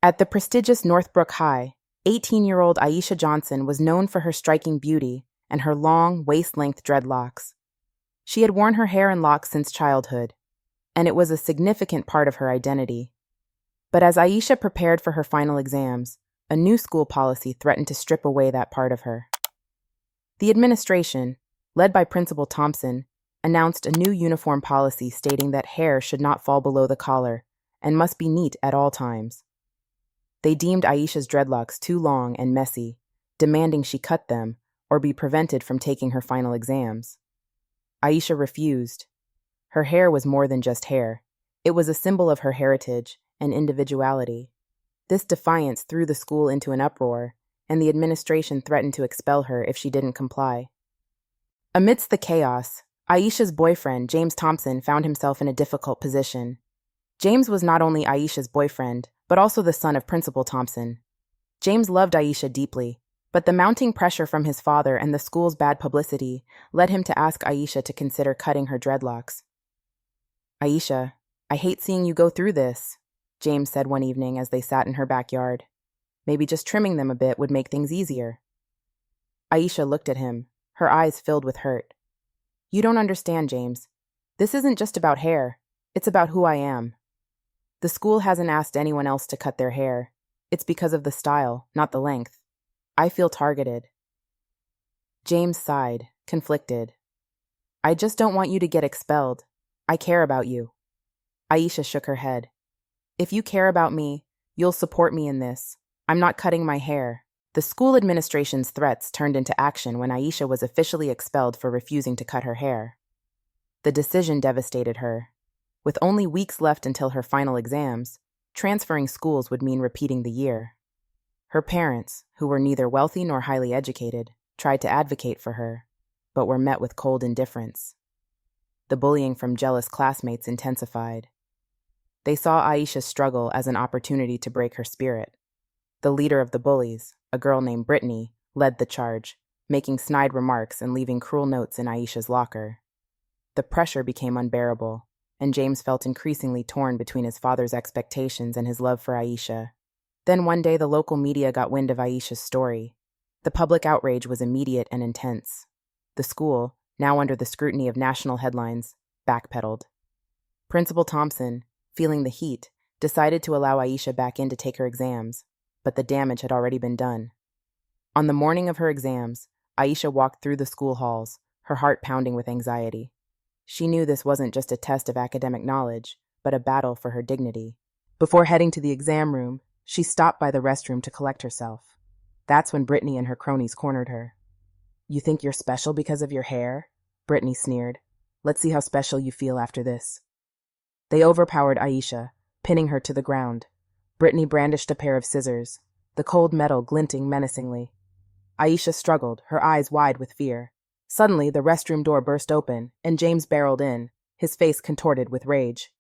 At the prestigious Northbrook High, 18-year-old Aisha Johnson was known for her striking beauty and her long, waist-length dreadlocks. She had worn her hair in locks since childhood, and it was a significant part of her identity. But as Aisha prepared for her final exams, a new school policy threatened to strip away that part of her. The administration, led by Principal Thompson, announced a new uniform policy stating that hair should not fall below the collar and must be neat at all times. They deemed Aisha's dreadlocks too long and messy, demanding she cut them or be prevented from taking her final exams. Aisha refused. Her hair was more than just hair. It was a symbol of her heritage and individuality. This defiance threw the school into an uproar, and the administration threatened to expel her if she didn't comply. Amidst the chaos, Aisha's boyfriend, James Thompson, found himself in a difficult position. James was not only Aisha's boyfriend, but also the son of Principal Thompson. James loved Aisha deeply, but the mounting pressure from his father and the school's bad publicity led him to ask Aisha to consider cutting her dreadlocks. "Aisha, I hate seeing you go through this," James said one evening as they sat in her backyard. "Maybe just trimming them a bit would make things easier." Aisha looked at him, her eyes filled with hurt. "You don't understand, James. This isn't just about hair. It's about who I am. The school hasn't asked anyone else to cut their hair. It's because of the style, not the length. I feel targeted." James sighed, conflicted. "I just don't want you to get expelled. I care about you." Aisha shook her head. "If you care about me, you'll support me in this. I'm not cutting my hair." The school administration's threats turned into action when Aisha was officially expelled for refusing to cut her hair. The decision devastated her. With only weeks left until her final exams, transferring schools would mean repeating the year. Her parents, who were neither wealthy nor highly educated, tried to advocate for her, but were met with cold indifference. The bullying from jealous classmates intensified. They saw Aisha's struggle as an opportunity to break her spirit. The leader of the bullies, a girl named Brittany, led the charge, making snide remarks and leaving cruel notes in Aisha's locker. The pressure became unbearable, and James felt increasingly torn between his father's expectations and his love for Aisha. Then one day the local media got wind of Aisha's story. The public outrage was immediate and intense. The school, now under the scrutiny of national headlines, backpedaled. Principal Thompson, feeling the heat, decided to allow Aisha back in to take her exams, but the damage had already been done. On the morning of her exams, Aisha walked through the school halls, her heart pounding with anxiety. She knew this wasn't just a test of academic knowledge, but a battle for her dignity. Before heading to the exam room, she stopped by the restroom to collect herself. That's when Brittany and her cronies cornered her. "You think you're special because of your hair?" Brittany sneered. "Let's see how special you feel after this." They overpowered Aisha, pinning her to the ground. Brittany brandished a pair of scissors, the cold metal glinting menacingly. Aisha struggled, her eyes wide with fear. Suddenly, the restroom door burst open, and James barreled in, his face contorted with rage.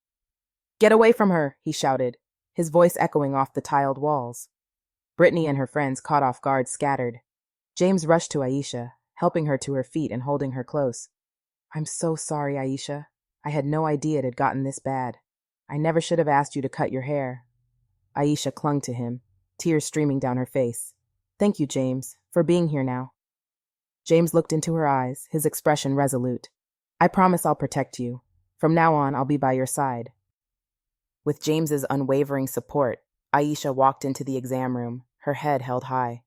"Get away from her!" he shouted, his voice echoing off the tiled walls. Brittany and her friends, caught off guard, scattered. James rushed to Aisha, helping her to her feet and holding her close. "I'm so sorry, Aisha. I had no idea it had gotten this bad. I never should have asked you to cut your hair." Aisha clung to him, tears streaming down her face. "Thank you, James, for being here now." James looked into her eyes, his expression resolute. "I promise I'll protect you. From now on, I'll be by your side." With James's unwavering support, Aisha walked into the exam room, her head held high.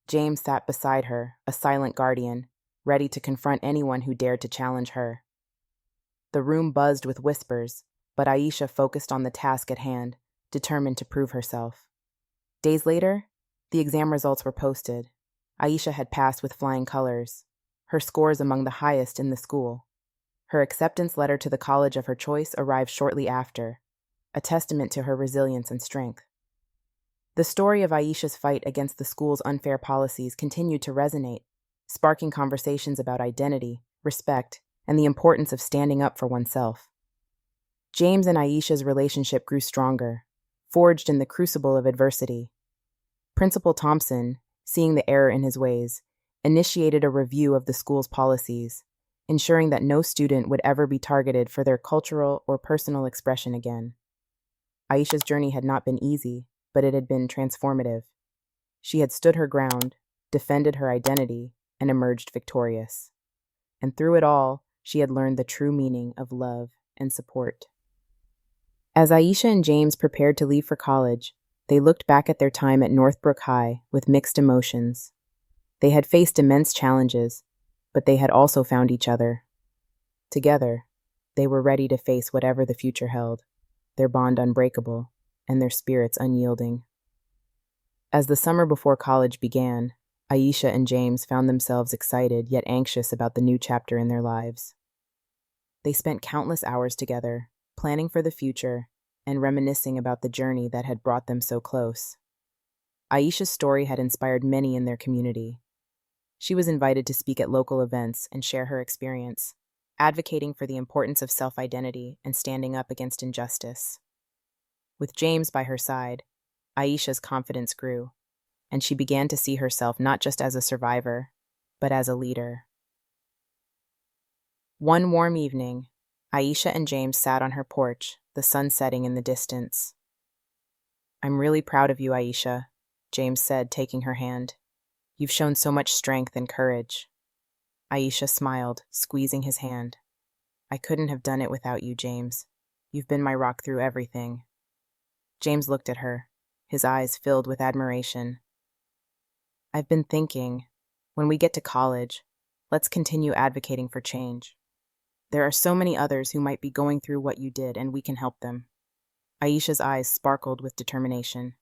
James sat beside her, a silent guardian, ready to confront anyone who dared to challenge her. The room buzzed with whispers, but Aisha focused on the task at hand, determined to prove herself. Days later, the exam results were posted. Aisha had passed with flying colors, her scores among the highest in the school. Her acceptance letter to the college of her choice arrived shortly after, a testament to her resilience and strength. The story of Aisha's fight against the school's unfair policies continued to resonate, sparking conversations about identity, respect, and the importance of standing up for oneself. James and Aisha's relationship grew stronger, forged in the crucible of adversity. Principal Thompson, seeing the error in his ways, initiated a review of the school's policies, ensuring that no student would ever be targeted for their cultural or personal expression again. Aisha's journey had not been easy, but it had been transformative. She had stood her ground, defended her identity, and emerged victorious. And through it all, she had learned the true meaning of love and support. As Aisha and James prepared to leave for college, they looked back at their time at Northbrook High with mixed emotions. They had faced immense challenges, but they had also found each other. Together, they were ready to face whatever the future held, their bond unbreakable and their spirits unyielding. As the summer before college began, Aisha and James found themselves excited yet anxious about the new chapter in their lives. They spent countless hours together, planning for the future and reminiscing about the journey that had brought them so close. Aisha's story had inspired many in their community. She was invited to speak at local events and share her experience, advocating for the importance of self-identity and standing up against injustice. With James by her side, Aisha's confidence grew, and she began to see herself not just as a survivor, but as a leader. One warm evening, Aisha and James sat on her porch, the sun setting in the distance. "I'm really proud of you, Aisha," James said, taking her hand. "You've shown so much strength and courage." Aisha smiled, squeezing his hand. "I couldn't have done it without you, James. You've been my rock through everything." James looked at her, his eyes filled with admiration. "I've been thinking, when we get to college, let's continue advocating for change. There are so many others who might be going through what you did, and we can help them." Aisha's eyes sparkled with determination.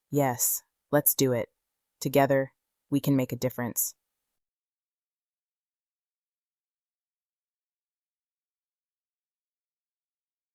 "Yes, let's do it. Together, we can make a difference."